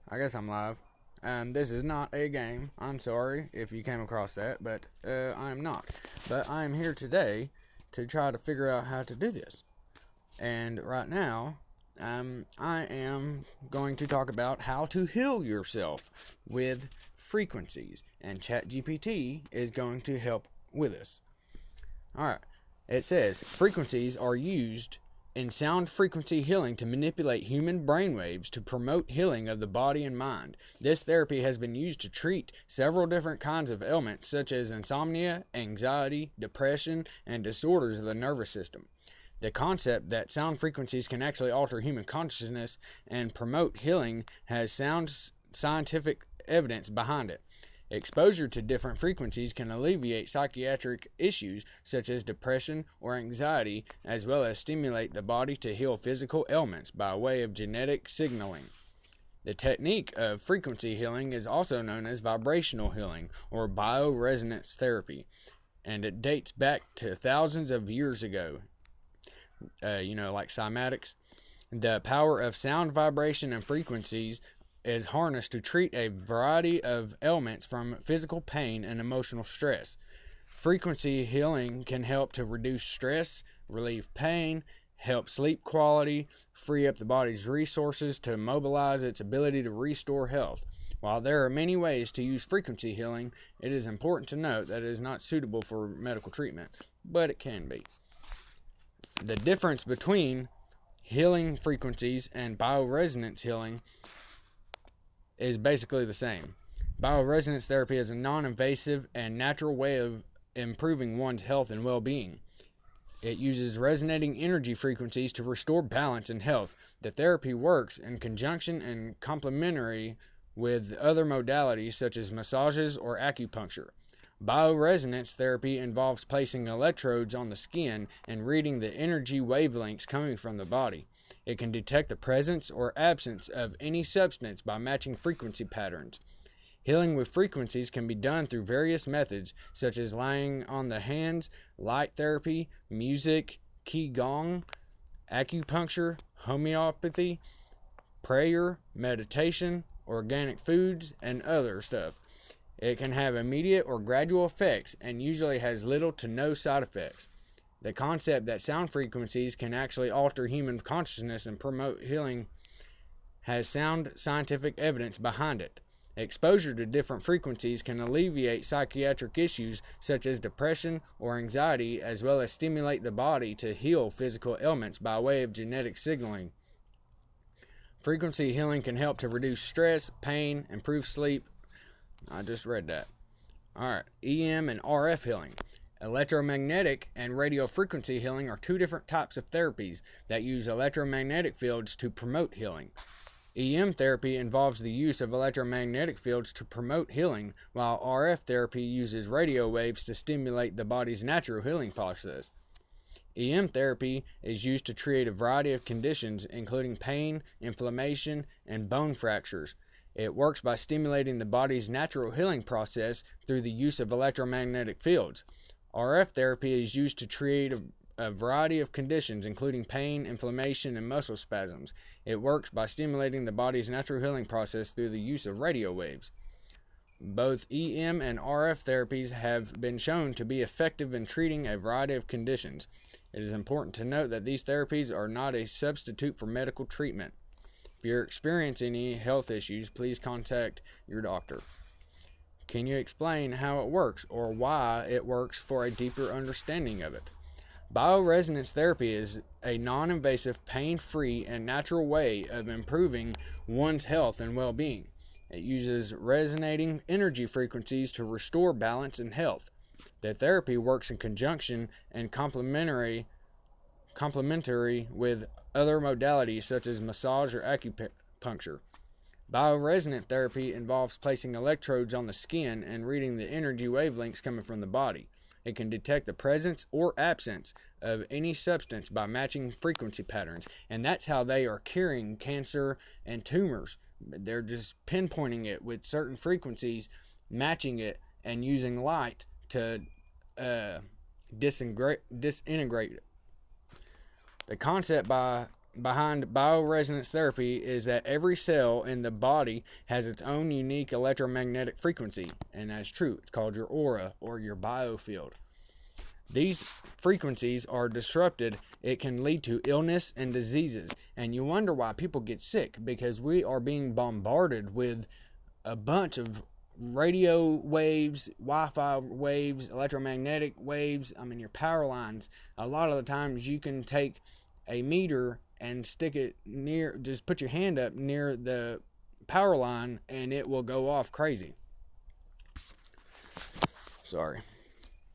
I guess I'm live. This is not a game. I'm sorry if you came across that, but I'm not. But I'm here today to try to figure out how to do this. And right now, I am going to talk about how to heal yourself with frequencies. And ChatGPT is going to help with us. Alright, it says frequencies are used in sound frequency healing to manipulate human brainwaves to promote healing of the body and mind. This therapy has been used to treat several different kinds of ailments such as insomnia, anxiety, depression, and disorders of the nervous system. The concept that sound frequencies can actually alter human consciousness and promote healing has sound scientific evidence behind it. Exposure to different frequencies can alleviate psychiatric issues such as depression or anxiety, as well as stimulate the body to heal physical ailments by way of genetic signaling. The technique of frequency healing is also known as vibrational healing or bioresonance therapy, and it dates back to thousands of years ago. Like cymatics. The power of sound vibration and frequencies is harnessed to treat a variety of ailments from physical pain and emotional stress. Frequency healing can help to reduce stress, relieve pain, help sleep quality, free up the body's resources to mobilize its ability to restore health. While there are many ways to use frequency healing, it is important to note that it is not suitable for medical treatment, but it can be. The difference between healing frequencies and bioresonance healing is basically the same. Bioresonance therapy is a non-invasive and natural way of improving one's health and well-being. It uses resonating energy frequencies to restore balance and health. The therapy works in conjunction and complementary with other modalities such as massages or acupuncture. Bioresonance therapy involves placing electrodes on the skin and reading the energy wavelengths coming from the body. It can detect the presence or absence of any substance by matching frequency patterns. Healing with frequencies can be done through various methods, such as laying on the hands, light therapy, music, qigong, acupuncture, homeopathy, prayer, meditation, organic foods, and other stuff. It can have immediate or gradual effects and usually has little to no side effects. The concept that sound frequencies can actually alter human consciousness and promote healing has sound scientific evidence behind it. Exposure to different frequencies can alleviate psychiatric issues such as depression or anxiety, as well as stimulate the body to heal physical ailments by way of genetic signaling. Frequency healing can help to reduce stress, pain, improve sleep. I just read that. Alright, EM and RF healing. Electromagnetic and radio frequency healing are two different types of therapies that use electromagnetic fields to promote healing. EM therapy involves the use of electromagnetic fields to promote healing, while RF therapy uses radio waves to stimulate the body's natural healing process. EM therapy is used to treat a variety of conditions, including pain, inflammation, and bone fractures. It works by stimulating the body's natural healing process through the use of electromagnetic fields. RF therapy is used to treat a variety of conditions, including pain, inflammation, and muscle spasms. It works by stimulating the body's natural healing process through the use of radio waves. Both EM and RF therapies have been shown to be effective in treating a variety of conditions. It is important to note that these therapies are not a substitute for medical treatment. If you're experiencing any health issues, please contact your doctor. Can you explain how it works or why it works for a deeper understanding of it? Bioresonance therapy is a non-invasive, pain-free, and natural way of improving one's health and well-being. It uses resonating energy frequencies to restore balance and health. The therapy works in conjunction and complementary with other modalities such as massage or acupuncture. Bioresonant therapy involves placing electrodes on the skin and reading the energy wavelengths coming from the body. It can detect the presence or absence of any substance by matching frequency patterns, and that's how they are curing cancer and tumors. They're just pinpointing it with certain frequencies, matching it, and using light to disintegrate it. The concept behind bioresonance therapy is that every cell in the body has its own unique electromagnetic frequency, and that's true. It's called your aura or your biofield. These frequencies are disrupted. It can lead to illness and diseases, and you wonder why people get sick, because we are being bombarded with a bunch of radio waves, Wi-Fi waves, electromagnetic waves. I mean, your power lines. A lot of the times you can take a meter and stick it near, just put your hand up near the power line and it will go off crazy. Sorry.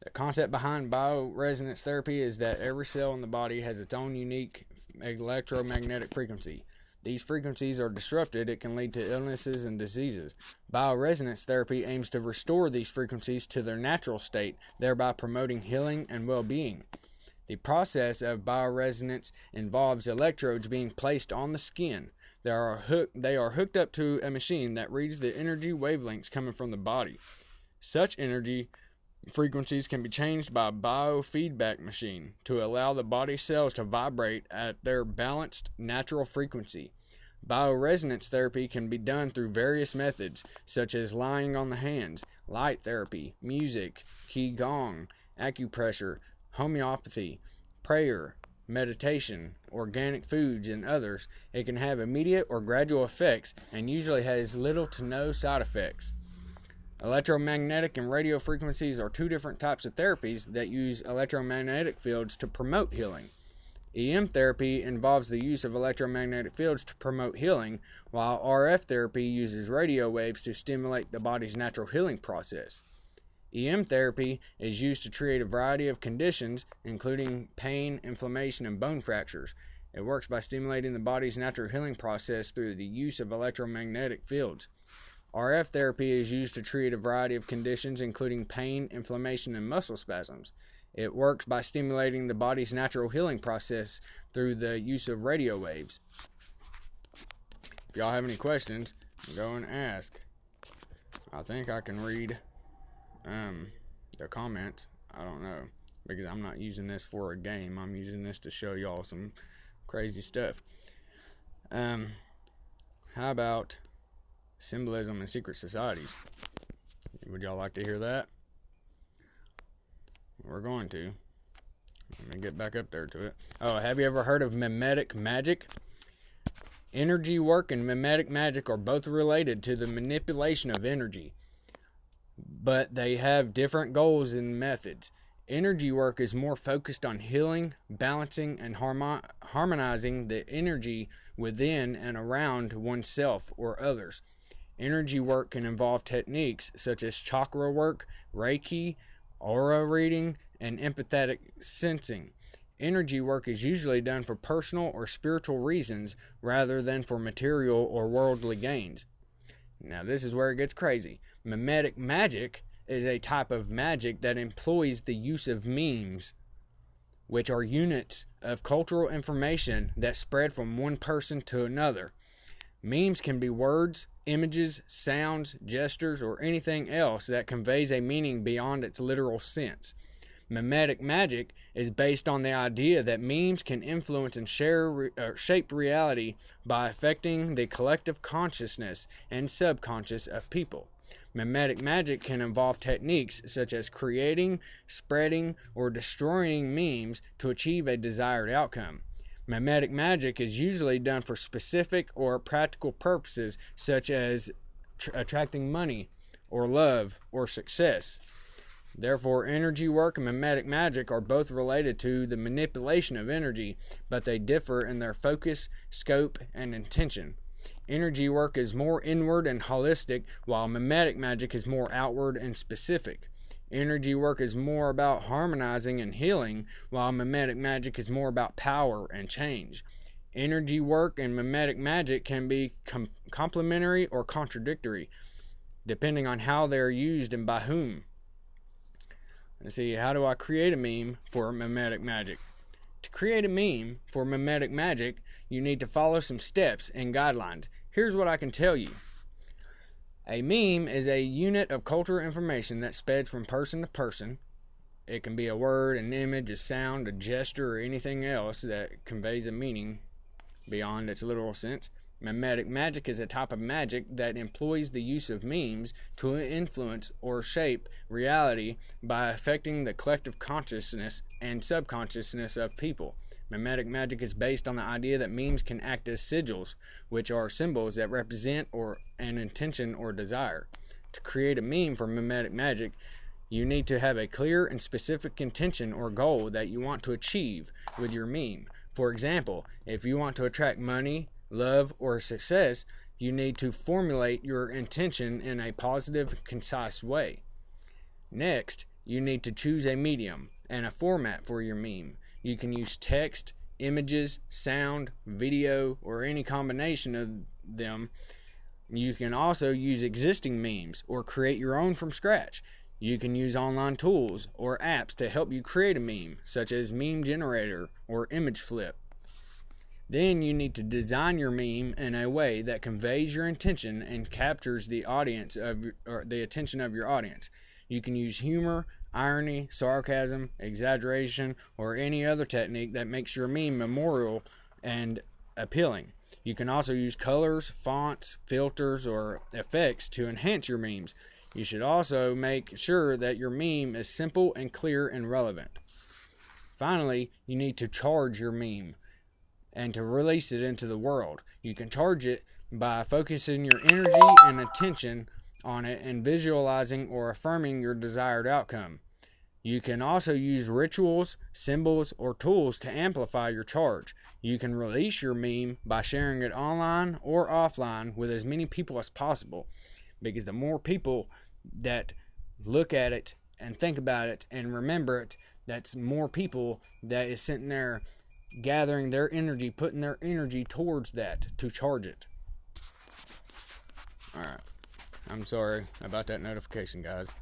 The concept behind bioresonance therapy is that every cell in the body has its own unique electromagnetic frequency. These frequencies are disrupted. It can lead to illnesses and diseases. Bioresonance therapy aims to restore these frequencies to their natural state, thereby promoting healing and well-being. The process of bioresonance involves electrodes being placed on the skin. They are hooked up to a machine that reads the energy wavelengths coming from the body. Such energy frequencies can be changed by a biofeedback machine to allow the body cells to vibrate at their balanced natural frequency. Bioresonance therapy can be done through various methods, such as lying on the hands, light therapy, music, qigong, acupressure, homeopathy, prayer, meditation, organic foods, and others. It can have immediate or gradual effects and usually has little to no side effects. Electromagnetic and radio frequencies are two different types of therapies that use electromagnetic fields to promote healing. EM therapy involves the use of electromagnetic fields to promote healing, while RF therapy uses radio waves to stimulate the body's natural healing process. EM therapy is used to treat a variety of conditions, including pain, inflammation, and bone fractures. It works by stimulating the body's natural healing process through the use of electromagnetic fields. RF therapy is used to treat a variety of conditions, including pain, inflammation, and muscle spasms. It works by stimulating the body's natural healing process through the use of radio waves. If y'all have any questions, go and ask. I think I can read the comments. I don't know, because I'm not using this for a game. I'm using this to show y'all some crazy stuff. How about symbolism and secret societies? Would y'all like to hear that? We're going to. Let me get back up there to it. Oh, have you ever heard of mimetic magic? Energy work and mimetic magic are both related to the manipulation of energy, but they have different goals and methods. Energy work is more focused on healing, balancing, and harmonizing the energy within and around oneself or others. Energy work can involve techniques such as chakra work, Reiki, aura reading, and empathetic sensing. Energy work is usually done for personal or spiritual reasons rather than for material or worldly gains. Now, this is where it gets crazy. Mimetic magic is a type of magic that employs the use of memes, which are units of cultural information that spread from one person to another. Memes can be words, images, sounds, gestures, or anything else that conveys a meaning beyond its literal sense. Mimetic magic is based on the idea that memes can influence and shape reality by affecting the collective consciousness and subconscious of people. Mimetic magic can involve techniques such as creating, spreading, or destroying memes to achieve a desired outcome. Mimetic magic is usually done for specific or practical purposes, such as attracting money, or love, or success. Therefore, energy work and mimetic magic are both related to the manipulation of energy, but they differ in their focus, scope, and intention. Energy work is more inward and holistic, while mimetic magic is more outward and specific. Energy work is more about harmonizing and healing, while mimetic magic is more about power and change. Energy work and mimetic magic can be complementary or contradictory, depending on how they're used and by whom. Let's see, how do I create a meme for mimetic magic? To create a meme for mimetic magic, you need to follow some steps and guidelines. Here's what I can tell you. A meme is a unit of cultural information that spreads from person to person. It can be a word, an image, a sound, a gesture, or anything else that conveys a meaning beyond its literal sense. Mimetic magic is a type of magic that employs the use of memes to influence or shape reality by affecting the collective consciousness and subconsciousness of people. Mimetic magic is based on the idea that memes can act as sigils, which are symbols that represent an intention or desire. To create a meme for mimetic magic, you need to have a clear and specific intention or goal that you want to achieve with your meme. For example, if you want to attract money, love, or success, you need to formulate your intention in a positive, concise way. Next, you need to choose a medium and a format for your meme. You can use text, images, sound, video, or any combination of them. You can also use existing memes or create your own from scratch. You can use online tools or apps to help you create a meme, such as Meme Generator or Image Flip. Then you need to design your meme in a way that conveys your intention and captures the attention of your audience. You can use humor, irony, sarcasm, exaggeration, or any other technique that makes your meme memorable and appealing. You can also use colors, fonts, filters, or effects to enhance your memes. You should also make sure that your meme is simple and clear and relevant. Finally, you need to charge your meme and to release it into the world. You can charge it by focusing your energy and attention on it and visualizing or affirming your desired outcome. You can also use rituals, symbols, or tools to amplify your charge. You can release your meme by sharing it online or offline with as many people as possible, because the more people that look at it and think about it and remember it, that's more people that is sitting there gathering their energy, putting their energy towards that to charge it. Alright, I'm sorry about that notification, guys.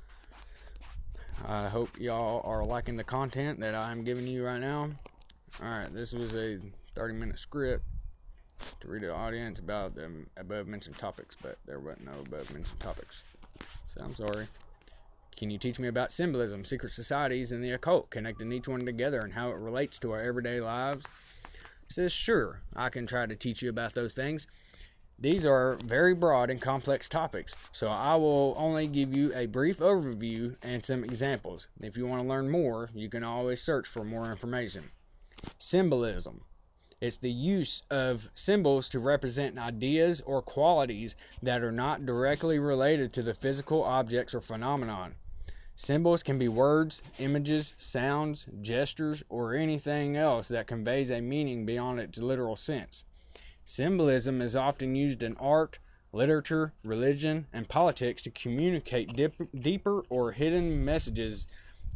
I hope y'all are liking the content that I'm giving you right now. Alright, this was a 30-minute script to read to the audience about the above mentioned topics, but there wasn't no above mentioned topics, so I'm sorry. Can you teach me about symbolism, secret societies, and the occult, connecting each one together and how it relates to our everyday lives? It says, sure, I can try to teach you about those things. These are very broad and complex topics, so I will only give you a brief overview and some examples. If you want to learn more, you can always search for more information. Symbolism. It's the use of symbols to represent ideas or qualities that are not directly related to the physical objects or phenomenon. Symbols can be words, images, sounds, gestures, or anything else that conveys a meaning beyond its literal sense. Symbolism is often used in art, literature, religion, and politics to communicate deeper or hidden messages,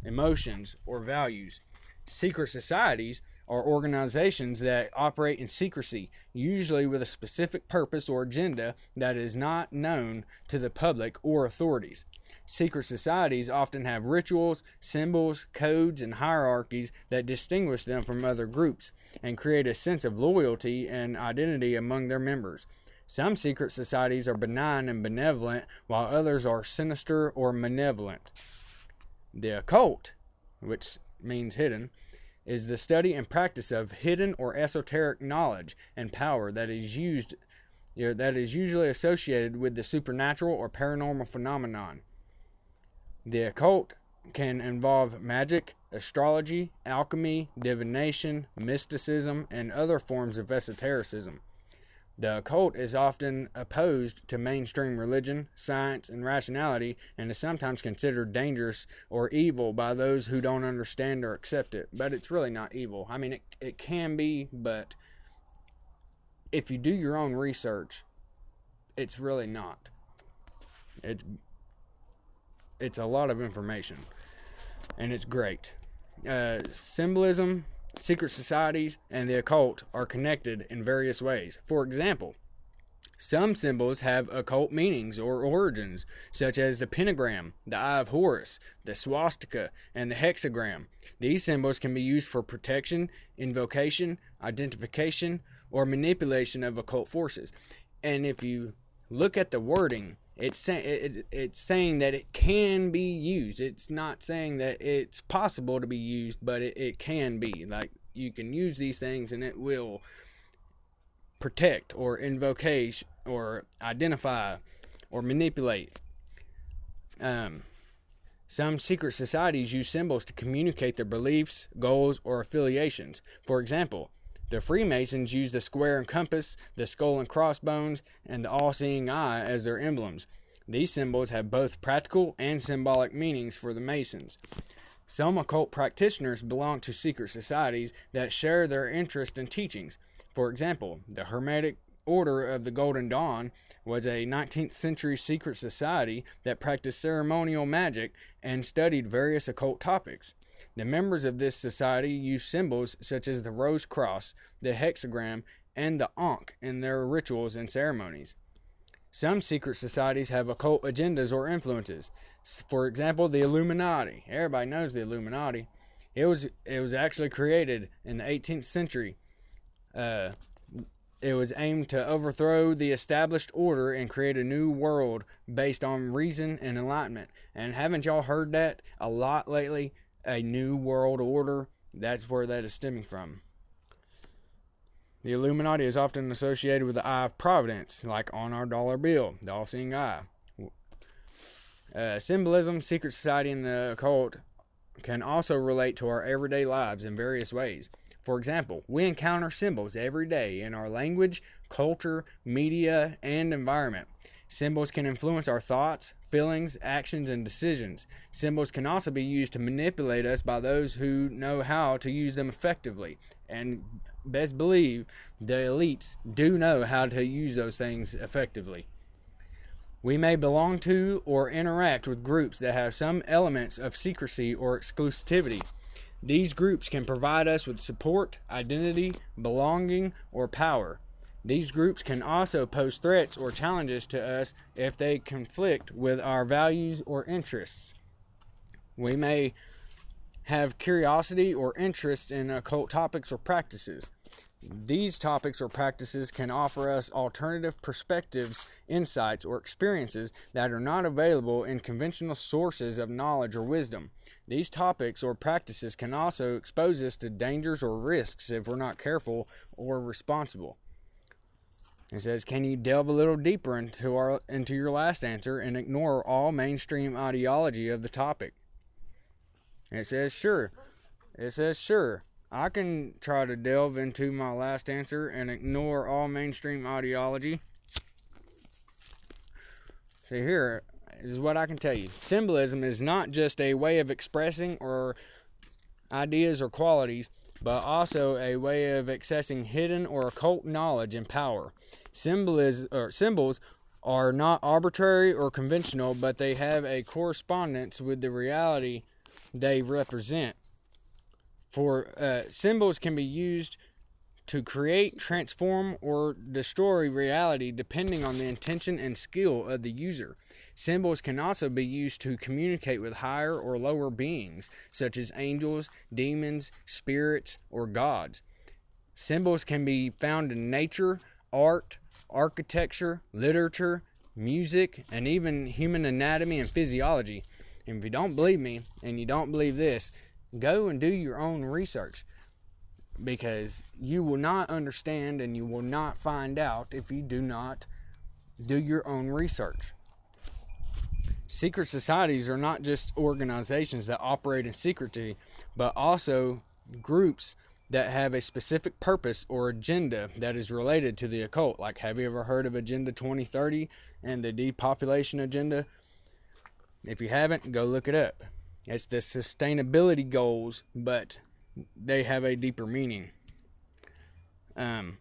emotions, or values. Secret societies are organizations that operate in secrecy, usually with a specific purpose or agenda that is not known to the public or authorities. Secret societies often have rituals, symbols, codes, and hierarchies that distinguish them from other groups and create a sense of loyalty and identity among their members. Some secret societies are benign and benevolent, while others are sinister or malevolent. The occult, which means hidden, is the study and practice of hidden or esoteric knowledge and power that is usually associated with the supernatural or paranormal phenomenon. The occult can involve magic, astrology, alchemy, divination, mysticism, and other forms of esotericism. The occult is often opposed to mainstream religion, science, and rationality, and is sometimes considered dangerous or evil by those who don't understand or accept it. But it's really not evil. I mean, it can be, but if you do your own research, it's really not. It's a lot of information, and it's great. Symbolism, secret societies, and the occult are connected in various ways. For example, some symbols have occult meanings or origins, such as the pentagram, the Eye of Horus, the swastika, and the hexagram. These symbols can be used for protection, invocation, identification, or manipulation of occult forces. And if you look at the wording, it's saying that it can be used. It's not saying that it's possible to be used, but it can be. Like, you can use these things and it will protect or invoke or identify or manipulate. Some secret societies use symbols to communicate their beliefs, goals, or affiliations. For example, the Freemasons use the square and compass, the skull and crossbones, and the all-seeing eye as their emblems. These symbols have both practical and symbolic meanings for the Masons. Some occult practitioners belong to secret societies that share their interest in teachings. For example, the Hermetic Order of the Golden Dawn was a 19th century secret society that practiced ceremonial magic and studied various occult topics. The members of this society used symbols such as the rose cross, the hexagram, and the ankh in their rituals and ceremonies. Some secret societies have occult agendas or influences. For example, the Illuminati. Everybody knows the Illuminati. It was actually created in the 18th century. It was aimed to overthrow the established order and create a new world based on reason and enlightenment. And haven't y'all heard that a lot lately? A new world order. That's where that is stemming from. The Illuminati is often associated with the Eye of Providence, like on our dollar bill, the all-seeing eye. Symbolism, secret society, and the occult can also relate to our everyday lives in various ways. For example, we encounter symbols every day in our language, culture, media, and environment. Symbols can influence our thoughts, feelings, actions, and decisions. Symbols can also be used to manipulate us by those who know how to use them effectively. And best believe the elites do know how to use those things effectively. We may belong to or interact with groups that have some elements of secrecy or exclusivity. These groups can provide us with support, identity, belonging, or power. These groups can also pose threats or challenges to us if they conflict with our values or interests. We may have curiosity or interest in occult topics or practices. These topics or practices can offer us alternative perspectives, insights, or experiences that are not available in conventional sources of knowledge or wisdom. These topics or practices can also expose us to dangers or risks if we're not careful or responsible. It says, can you delve a little deeper into your last answer and ignore all mainstream ideology of the topic? And it says, sure. I can try to delve into my last answer and ignore all mainstream ideology. See, here is what I can tell you. Symbolism is not just a way of expressing or ideas or qualities, but also a way of accessing hidden or occult knowledge and power. Symbols are not arbitrary or conventional, but they have a correspondence with the reality they represent. Symbols can be used to create, transform, or destroy reality depending on the intention and skill of the user. Symbols can also be used to communicate with higher or lower beings, such as angels, demons, spirits, or gods. Symbols can be found in nature, art, architecture, literature, music, and even human anatomy and physiology. And if you don't believe me, and you don't believe this, go and do your own research, because you will not understand and you will not find out if you do not do your own research. Secret societies are not just organizations that operate in secrecy, but also groups that have a specific purpose or agenda that is related to the occult. Like, have you ever heard of Agenda 2030 and the depopulation agenda? If you haven't, go look it up. It's the sustainability goals, but they have a deeper meaning. Where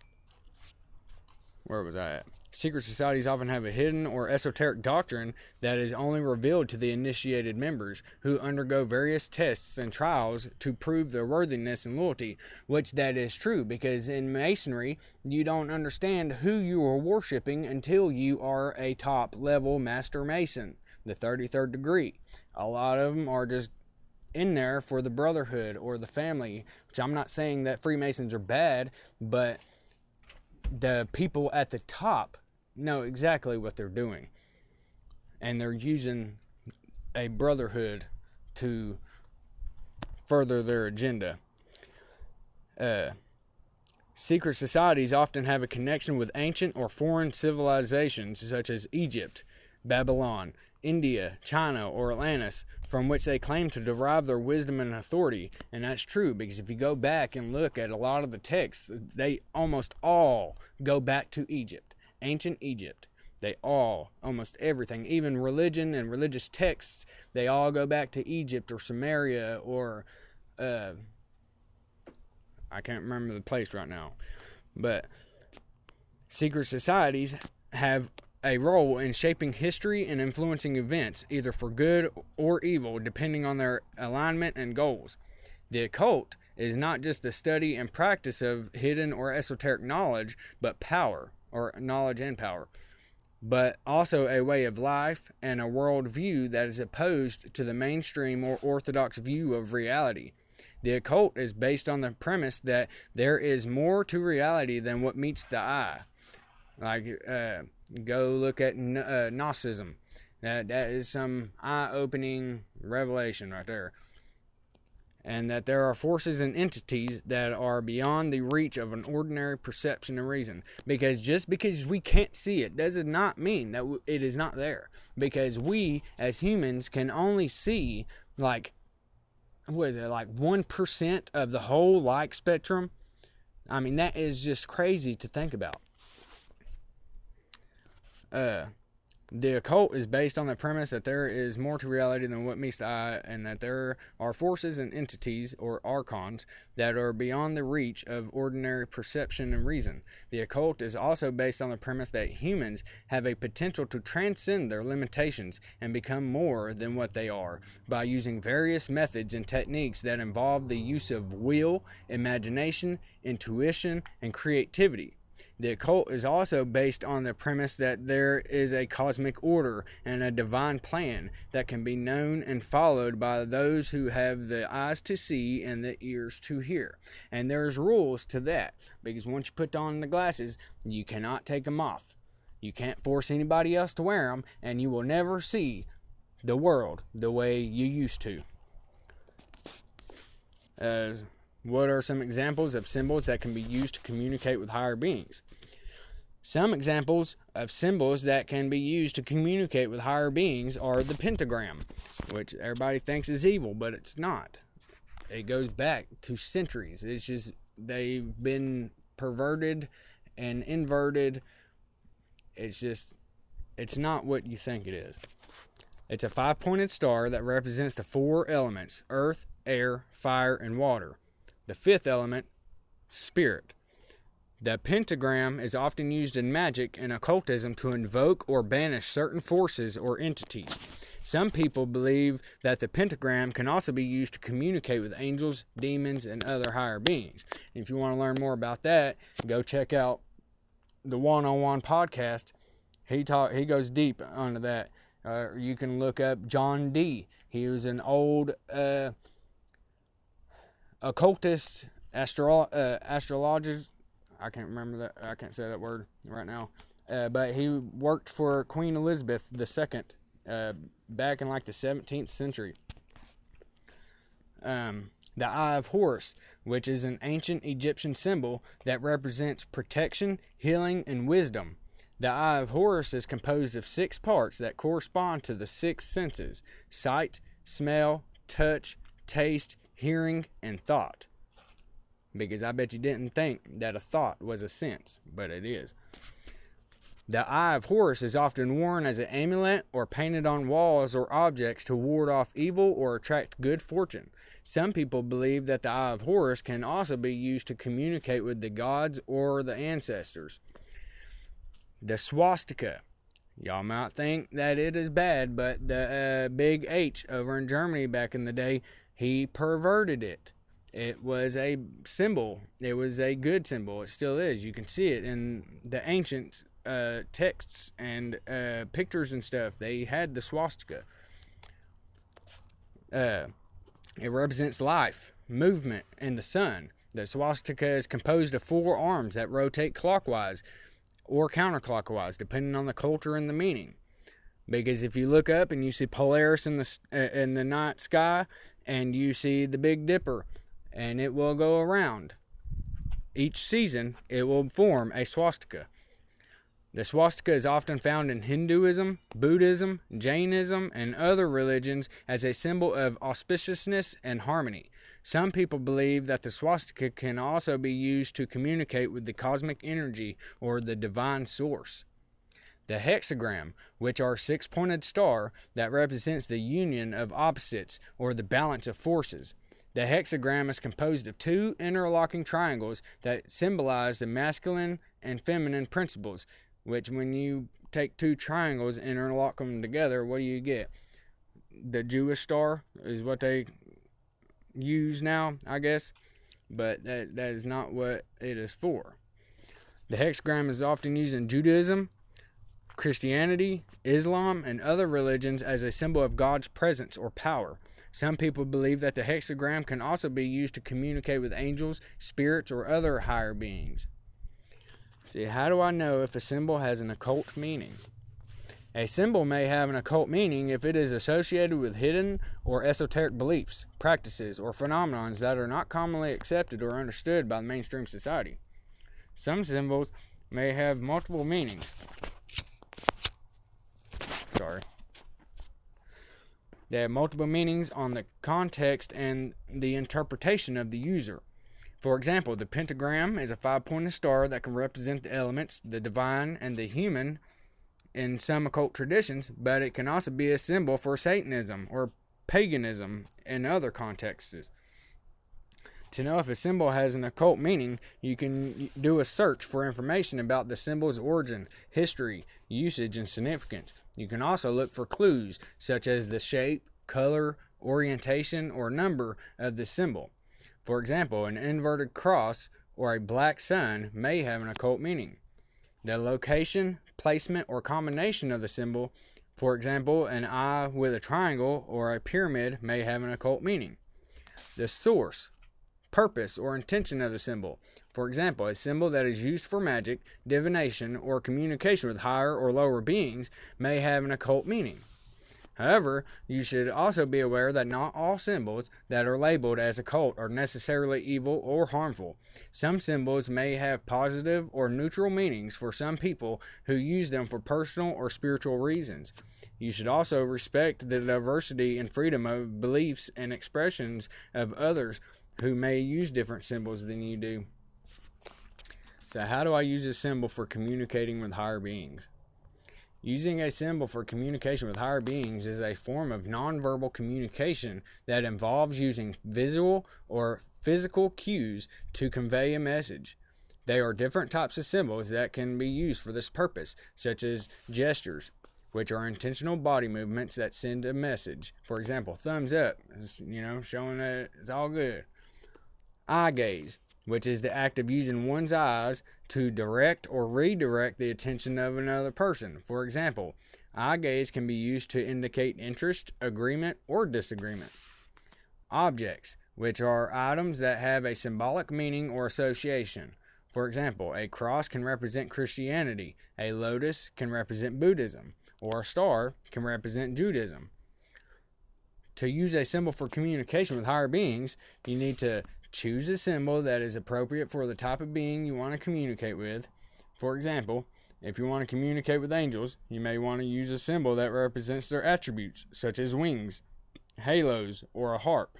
was I at? Secret societies often have a hidden or esoteric doctrine that is only revealed to the initiated members, who undergo various tests and trials to prove their worthiness and loyalty, which that is true, because in Masonry, you don't understand who you are worshiping until you are a top-level Master Mason, the 33rd degree. A lot of them are just in there for the brotherhood or the family, which I'm not saying that Freemasons are bad, but the people at the top know exactly what they're doing, and they're using a brotherhood to further their agenda. Secret societies often have a connection with ancient or foreign civilizations such as Egypt, Babylon, India, China, or Atlantis, from which they claim to derive their wisdom and authority. And that's true, because if you go back and look at a lot of the texts, they almost all go back to Egypt, ancient Egypt. They all, almost everything, even religion and religious texts, they all go back to Egypt or Samaria or I can't remember the place right now. But secret societies have a role in shaping history and influencing events, either for good or evil, depending on their alignment and goals. The occult is not just the study and practice of hidden or esoteric knowledge, but power, or knowledge and power, but also a way of life and a worldview that is opposed to the mainstream or orthodox view of reality. The occult is based on the premise that there is more to reality than what meets the eye. Like, go look at Gnosticism. That is some eye-opening revelation right there. And that there are forces and entities that are beyond the reach of an ordinary perception and reason. Because just because we can't see it does not mean that it is not there. Because we, as humans, can only see, like 1% of the whole light spectrum. I mean, that is just crazy to think about. The occult is based on the premise that there is more to reality than what meets the eye, and that there are forces and entities, or archons, that are beyond the reach of ordinary perception and reason. The occult is also based on the premise that humans have a potential to transcend their limitations and become more than what they are by using various methods and techniques that involve the use of will, imagination, intuition, and creativity. The occult is also based on the premise that there is a cosmic order and a divine plan that can be known and followed by those who have the eyes to see and the ears to hear. And there's rules to that, because once you put on the glasses, you cannot take them off. You can't force anybody else to wear them, and you will never see the world the way you used to. What are some examples of symbols that can be used to communicate with higher beings? Some examples of symbols that can be used to communicate with higher beings are the pentagram, which everybody thinks is evil, but it's not. It goes back to centuries. It's just they've been perverted and inverted. It's not what you think it is. It's a 5-pointed star that represents the 4 elements: earth, air, fire, and water. The 5th element, spirit. The pentagram is often used in magic and occultism to invoke or banish certain forces or entities. Some people believe that the pentagram can also be used to communicate with angels, demons, and other higher beings. If you want to learn more about that, go check out the One-on-One podcast. He goes deep onto that. You can look up John Dee. He was an old occultist, astrologist. I can't remember that. I can't say that word right now. But he worked for Queen Elizabeth II back in like the 17th century. The Eye of Horus, which is an ancient Egyptian symbol that represents protection, healing, and wisdom. The Eye of Horus is composed of 6 parts that correspond to the 6 senses: sight, smell, touch, taste, hearing, and thought. Because I bet you didn't think that a thought was a sense, but it is. The Eye of Horus is often worn as an amulet or painted on walls or objects to ward off evil or attract good fortune. Some people believe that the Eye of Horus can also be used to communicate with the gods or the ancestors. The swastika. Y'all might think that it is bad, but the Big H over in Germany back in the day, he perverted it. It was a symbol. It was a good symbol. It still is. You can see it in the ancient texts and pictures and stuff. They had the swastika. It represents life, movement, and the sun. The swastika is composed of 4 arms that rotate clockwise or counterclockwise, depending on the culture and the meaning. Because if you look up and you see Polaris in the night sky, and you see the Big Dipper, and it will go around. each season it will form a swastika. The swastika is often found in Hinduism, Buddhism, Jainism, and other religions as a symbol of auspiciousness and harmony. Some people believe that the swastika can also be used to communicate with the cosmic energy or the divine source. The hexagram, which are a six-pointed star that represents the union of opposites or the balance of forces. The hexagram is composed of two interlocking triangles that symbolize the masculine and feminine principles, which when you take two triangles and interlock them together, what do you get? The Jewish star is what they use now, I guess, but that is not what it is for. The hexagram is often used in Judaism, Christianity, Islam, and other religions as a symbol of God's presence or power. Some people believe that the hexagram can also be used to communicate with angels, spirits, or other higher beings. See, how do I know if a symbol has an occult meaning? A symbol may have an occult meaning if it is associated with hidden or esoteric beliefs, practices, or phenomena that are not commonly accepted or understood by the mainstream society. Some symbols may have multiple meanings. They have multiple meanings on the context and the interpretation of the user. For example, the pentagram is a five-pointed star that can represent the elements, the divine, and the human in some occult traditions, but it can also be a symbol for Satanism or paganism in other contexts. To know if a symbol has an occult meaning, you can do a search for information about the symbol's origin, history, usage, and significance. You can also look for clues, such as the shape, color, orientation, or number of the symbol. For example, an inverted cross or a black sun may have an occult meaning. The location, placement, or combination of the symbol, for example, an eye with a triangle or a pyramid, may have an occult meaning. The source, purpose, or intention of the symbol. For example, a symbol that is used for magic, divination, or communication with higher or lower beings may have an occult meaning. However, you should also be aware that not all symbols that are labeled as occult are necessarily evil or harmful. Some symbols may have positive or neutral meanings for some people who use them for personal or spiritual reasons. You should also respect the diversity and freedom of beliefs and expressions of others who may use different symbols than you do. So how do I use a symbol for communicating with higher beings? Using a symbol for communication with higher beings is a form of nonverbal communication that involves using visual or physical cues to convey a message. There are different types of symbols that can be used for this purpose, such as gestures, which are intentional body movements that send a message. For example, thumbs up, showing that it's all good. Eye gaze, which is the act of using one's eyes to direct or redirect the attention of another person. For example, eye gaze can be used to indicate interest, agreement, or disagreement. Objects, which are items that have a symbolic meaning or association. For example, a cross can represent Christianity, a lotus can represent Buddhism, or a star can represent Judaism. To use a symbol for communication with higher beings, you need to choose a symbol that is appropriate for the type of being you want to communicate with. For example, if you want to communicate with angels, you may want to use a symbol that represents their attributes, such as wings, halos, or a harp.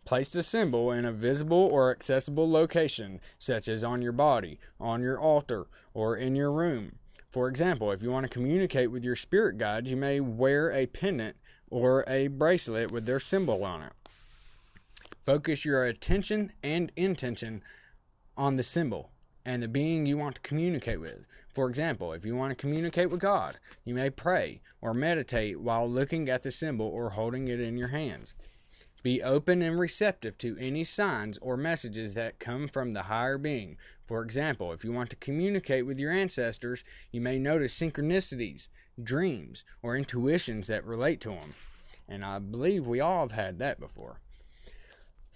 Place the symbol in a visible or accessible location, such as on your body, on your altar, or in your room. For example, if you want to communicate with your spirit guides, you may wear a pendant or a bracelet with their symbol on it. Focus your attention and intention on the symbol and the being you want to communicate with. For example, if you want to communicate with God, you may pray or meditate while looking at the symbol or holding it in your hands. Be open and receptive to any signs or messages that come from the higher being. For example, if you want to communicate with your ancestors, you may notice synchronicities, dreams, or intuitions that relate to them. And I believe we all have had that before.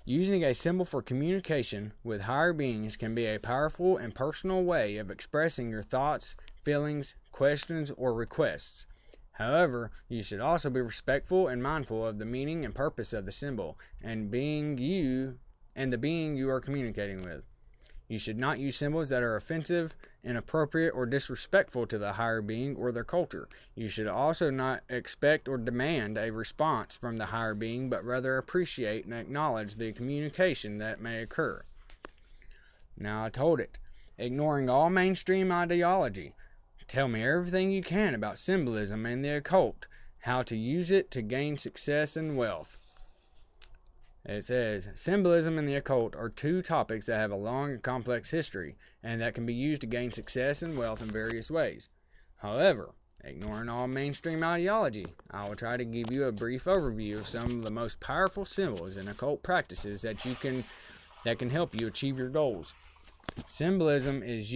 Using a symbol for communication with higher beings can be a powerful and personal way of expressing your thoughts, feelings, questions, or requests. However, you should also be respectful and mindful of the meaning and purpose of the symbol and the being you are communicating with. You should not use symbols that are offensive, inappropriate, or disrespectful to the higher being or their culture. You should also not expect or demand a response from the higher being, but rather appreciate and acknowledge the communication that may occur. Now I told it. Ignoring all mainstream ideology. Tell me everything you can about symbolism and the occult, how to use it to gain success and wealth. It says, symbolism and the occult are two topics that have a long and complex history, and that can be used to gain success and wealth in various ways. However, ignoring all mainstream ideology, I will try to give you a brief overview of some of the most powerful symbols and occult practices that can help you achieve your goals. Symbolism is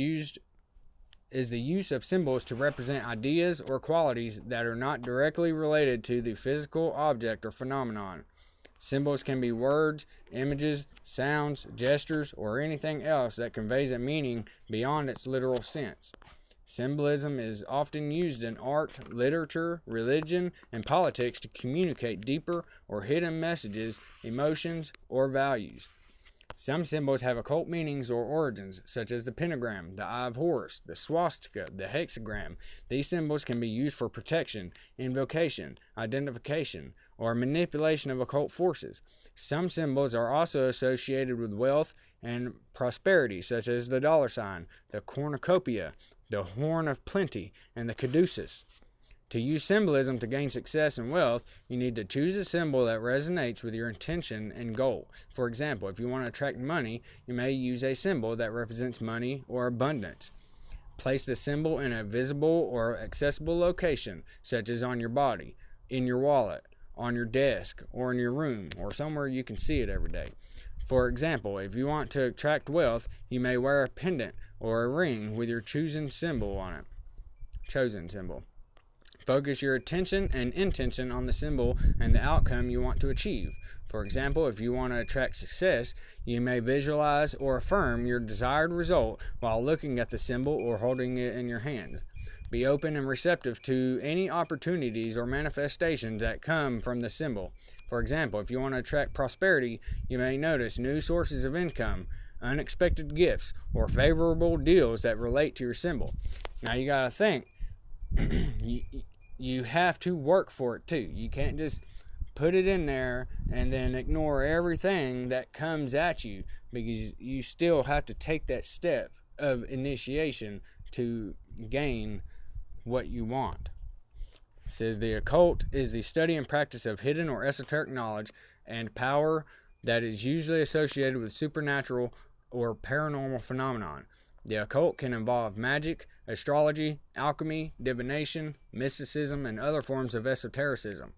the use of symbols to represent ideas or qualities that are not directly related to the physical object or phenomenon. Symbols can be words, images, sounds, gestures, or anything else that conveys a meaning beyond its literal sense. Symbolism is often used in art, literature, religion, and politics to communicate deeper or hidden messages, emotions, or values. Some symbols have occult meanings or origins, such as the pentagram, the Eye of Horus, the swastika, the hexagram. These symbols can be used for protection, invocation, identification, or manipulation of occult forces. Some symbols are also associated with wealth and prosperity, such as the dollar sign, the cornucopia, the horn of plenty, and the caduceus. To use symbolism to gain success and wealth, you need to choose a symbol that resonates with your intention and goal. For example, if you want to attract money, you may use a symbol that represents money or abundance. Place the symbol in a visible or accessible location, such as on your body, in your wallet, on your desk, or in your room, or somewhere you can see it every day. For example, if you want to attract wealth, you may wear a pendant or a ring with your chosen symbol on it. Focus your attention and intention on the symbol and the outcome you want to achieve. For example, if you want to attract success, you may visualize or affirm your desired result while looking at the symbol or holding it in your hand. Be open and receptive to any opportunities or manifestations that come from the symbol. For example, if you want to attract prosperity, you may notice new sources of income, unexpected gifts, or favorable deals that relate to your symbol. Now you gotta think, you have to work for it too. You can't just put it in there and then ignore everything that comes at you, because you still have to take that step of initiation to gain what you want. It says the occult is the study and practice of hidden or esoteric knowledge and power that is usually associated with supernatural or paranormal phenomenon. The occult can involve magic, astrology, alchemy, divination, mysticism, and other forms of esotericism.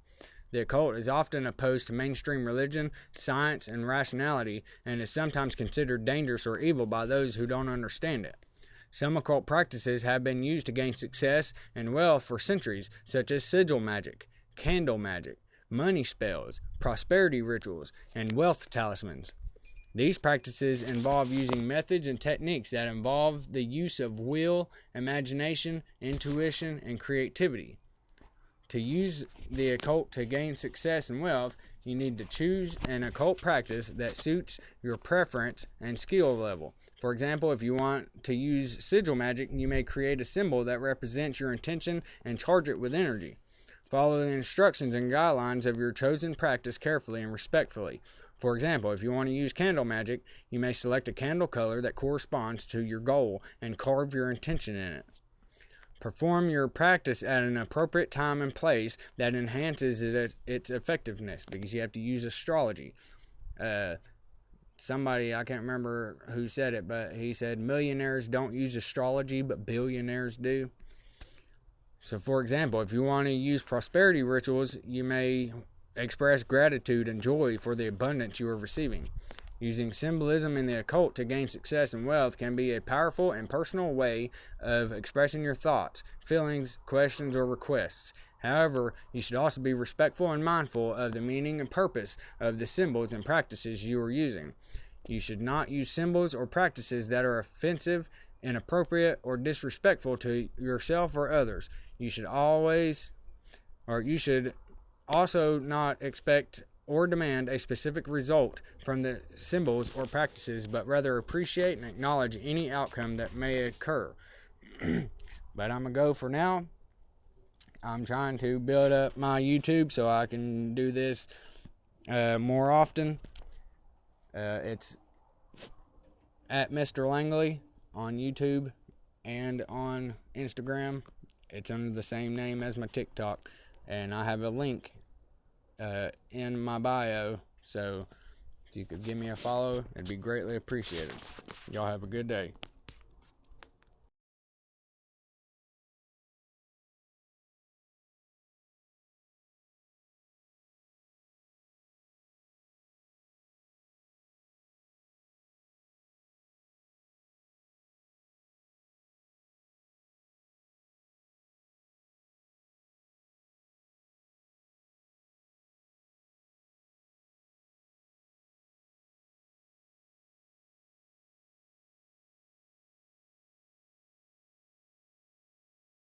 The occult is often opposed to mainstream religion, science, and rationality, and is sometimes considered dangerous or evil by those who don't understand it. Some occult practices have been used to gain success and wealth for centuries, such as sigil magic, candle magic, money spells, prosperity rituals, and wealth talismans. These practices involve using methods and techniques that involve the use of will, imagination, intuition, and creativity. To use the occult to gain success and wealth, you need to choose an occult practice that suits your preference and skill level. For example, if you want to use sigil magic, you may create a symbol that represents your intention and charge it with energy. Follow the instructions and guidelines of your chosen practice carefully and respectfully. For example, if you want to use candle magic, you may select a candle color that corresponds to your goal and carve your intention in it. Perform your practice at an appropriate time and place that enhances its effectiveness, because you have to use astrology. Somebody, I can't remember who said it, but he said millionaires don't use astrology, but billionaires do. So, for example, if you want to use prosperity rituals, you may express gratitude and joy for the abundance you are receiving. Using symbolism in the occult to gain success and wealth can be a powerful and personal way of expressing your thoughts, feelings, questions, or requests. However, you should also be respectful and mindful of the meaning and purpose of the symbols and practices you are using. You should not use symbols or practices that are offensive, inappropriate, or disrespectful to yourself or others. You should also not expect or demand a specific result from the symbols or practices, but rather appreciate and acknowledge any outcome that may occur. But I'm going to go for now. I'm trying to build up my YouTube so I can do this more often. It's at Mr.Langley on YouTube and on Instagram. It's under the same name as my TikTok, and I have a link in my bio, so if you could give me a follow, it'd be greatly appreciated. Y'all have a good day.